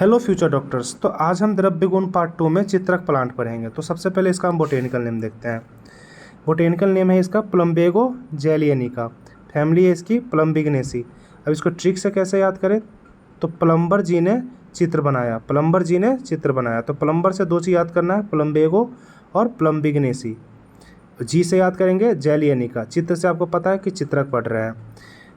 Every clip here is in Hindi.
Hello future doctors. तो आज हम द्रव्य गुण पार्ट 2 में चित्रक प्लांट पढ़ेंगे। तो सबसे पहले इसका हम बोटेनिकल नेम देखते हैं। बोटेनिकल नेम है इसका प्लम्बेगो जेलियनिका। फैमिली है इसकी प्लम्बिगनेसी। अब इसको ट्रिक से कैसे याद करें, तो प्लम्बर जी ने चित्र बनाया, प्लम्बर जी ने चित्र बनाया। तो प्लम्बर से दो चीज़ याद करना है, प्लम्बेगो और प्लम्बिगनेसी। जी से याद करेंगे जेलियनिका, चित्र से आपको पता है कि चित्रक पढ़ रहे हैं।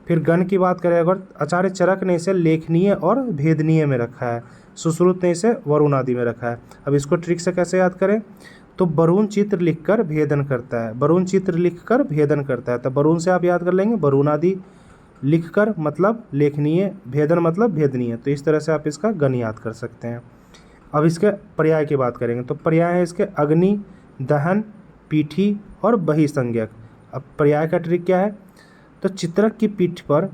फिर गण की बात करें अगर, आचार्य चरक ने इसे लेखनीय और भेदनीय में रखा है, सुश्रुत ने इसे वरुण आदि में रखा है। अब इसको ट्रिक से कैसे याद करें, तो वरुण चित्र लिखकर भेदन करता है, वरुण चित्र लिखकर भेदन करता है। तो वरुण से आप याद कर लेंगे वरुण आदि, लिखकर मतलब लेखनीय, भेदन मतलब भेदनीय। तो इस तरह से आप इसका गण याद कर सकते हैं। अब इसके पर्याय की बात करेंगे, तो पर्याय है इसके अग्नि, दहन, पीठी और बहिसंज्ञक। अब पर्याय का ट्रिक क्या है, तो चित्रक की पीठ पर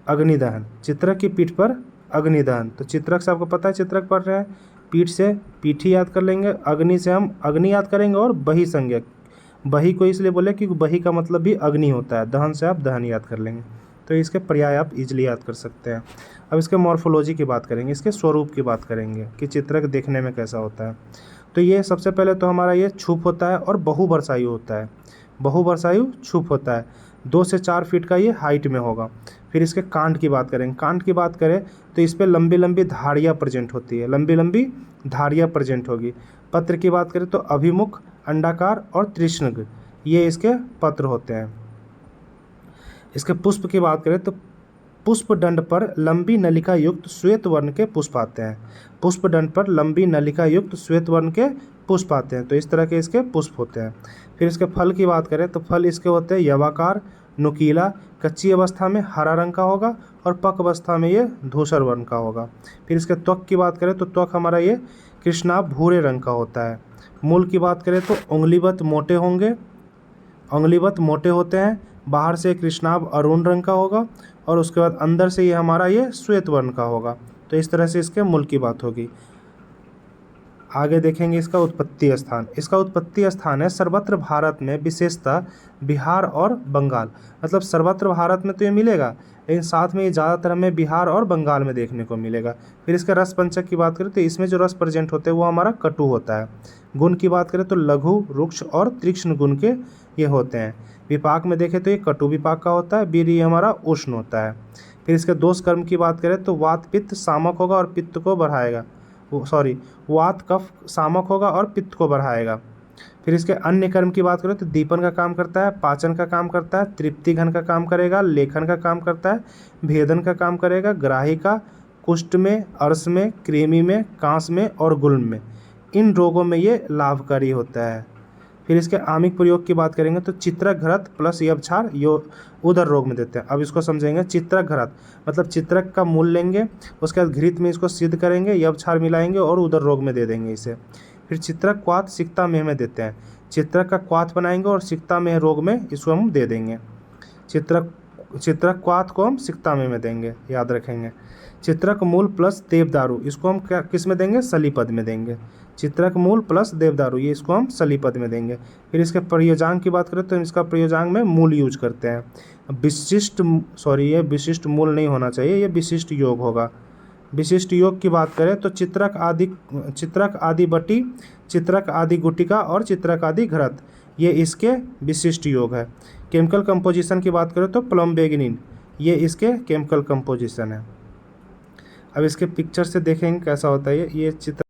अग्निदहन, चित्रक की पीठ पर अग्निदहन। तो चित्रक से आपको पता है चित्रक पढ़ रहे हैं, पीठ से पीठी याद कर लेंगे, अग्नि से हम अग्नि याद करेंगे और बहिसंज्ञक, बही को इसलिए बोले क्योंकि बही का मतलब भी अग्नि होता है, दहन से आप दहन याद कर लेंगे। तो इसके पर्याय आप इजीली याद कर सकते हैं। अब इसके मॉर्फोलॉजी की बात करेंगे, इसके स्वरूप की बात करेंगे कि चित्रक देखने में कैसा होता है। तो ये सबसे पहले तो हमारा ये छुप होता है और बहुवर्षायु होता है, बहुवर्षायु छुप होता है, 2 से 4 फीट का ये हाइट में होगा। फिर इसके कांड की बात करें, कांड की बात करें तो इस पर लंबी लंबी धारियाँ प्रेजेंट होती है, लंबी लंबी धारियाँ प्रेजेंट होगी। पत्र की बात करें तो अभिमुख, अंडाकार और तृष्णग, ये इसके पत्र होते हैं। इसके पुष्प की बात करें तो पुष्प दंड पर लंबी नलिका युक्त श्वेत वर्ण के पुष्प आते हैं, पुष्प दंड पर लंबी नलिका युक्त श्वेत वर्ण के पुष्प आते हैं। तो इस तरह के इसके पुष्प होते हैं। फिर इसके फल की बात करें तो फल इसके होते हैं यवाकार, नुकीला, कच्ची अवस्था में हरा रंग का होगा और पक अवस्था में ये धूसर वर्ण का होगा। फिर इसके त्वक की बात करें तो त्वक हमारा ये कृष्णाभ भूरे रंग का होता है। मूल की बात करें तो उंगलीवत मोटे होंगे, उंगलीवत मोटे होते हैं, बाहर से कृष्णाभ अरुण रंग का होगा और उसके बाद अंदर से ये हमारा ये श्वेत वर्ण का होगा। तो इस तरह से इसके मूल की बात होगी। आगे देखेंगे इसका उत्पत्ति स्थान, इसका उत्पत्ति स्थान है सर्वत्र भारत में, विशेषतः बिहार और बंगाल। मतलब सर्वत्र भारत में तो ये मिलेगा, लेकिन साथ में ये ज़्यादातर हमें बिहार और बंगाल में देखने को मिलेगा। फिर इसका रस पंचक की बात करें तो इसमें जो रस प्रेजेंट होते हैं वो हमारा कटु होता है। गुण की बात करें तो लघु, रुक्ष और तीक्ष्ण गुण के ये होते हैं। विपाक में देखें तो ये कटु विपाक का होता है, वीर ये हमारा उष्ण होता है। फिर इसके दोष कर्म की बात करें तो वात पित्त सामक होगा और पित्त को बढ़ाएगा, वात कफ सामक होगा और पित्त को बढ़ाएगा। फिर इसके अन्य कर्म की बात करें तो दीपन का काम करता है, पाचन का काम करता है, तृप्ति घन का काम करेगा, लेखन का काम करता है, भेदन का काम करेगा, ग्राही का, कुष्ठ में, अर्श में, कृमि में, कांस में और गुल्म में, इन रोगों में ये लाभकारी होता है। फिर इसके आमिक प्रयोग की बात करेंगे तो चित्रक घृत प्लस यवक्षार यो उदर रोग में देते हैं। अब इसको समझेंगे, चित्रक घृत मतलब चित्रक का मूल लेंगे, उसके बाद घृत में इसको सिद्ध करेंगे, यवक्षार मिलाएंगे और उदर रोग में दे देंगे इसे। फिर चित्रक क्वाथ सिक्ता मेह में देते हैं, चित्रक का क्वाथ बनाएंगे और सिक्ता मेह रोग में इसको हम दे देंगे। चित्रक क्वाथ को हम सिक्ता में देंगे, याद रखेंगे। चित्रक मूल प्लस देवदारू, इसको हम क्या किस में देंगे, सलीपद में देंगे। चित्रक मूल प्लस देवदारू, ये इसको हम सलीपद में देंगे। फिर इसके प्रयोजांग की बात करें तो इसका प्रयोजांग में मूल यूज करते हैं। ये विशिष्ट मूल नहीं होना चाहिए, ये विशिष्ट योग होगा। विशिष्ट योग की बात करें तो चित्रक आदि बटी, चित्रक आदि गुटिका और चित्रक आदि घृत, ये इसके विशिष्ट योग है। केमिकल कंपोजिशन की बात करें तो प्लम्बेगिनिन, ये इसके केमिकल कंपोजिशन है। अब इसके पिक्चर से देखेंगे कैसा होता है ये चित्र।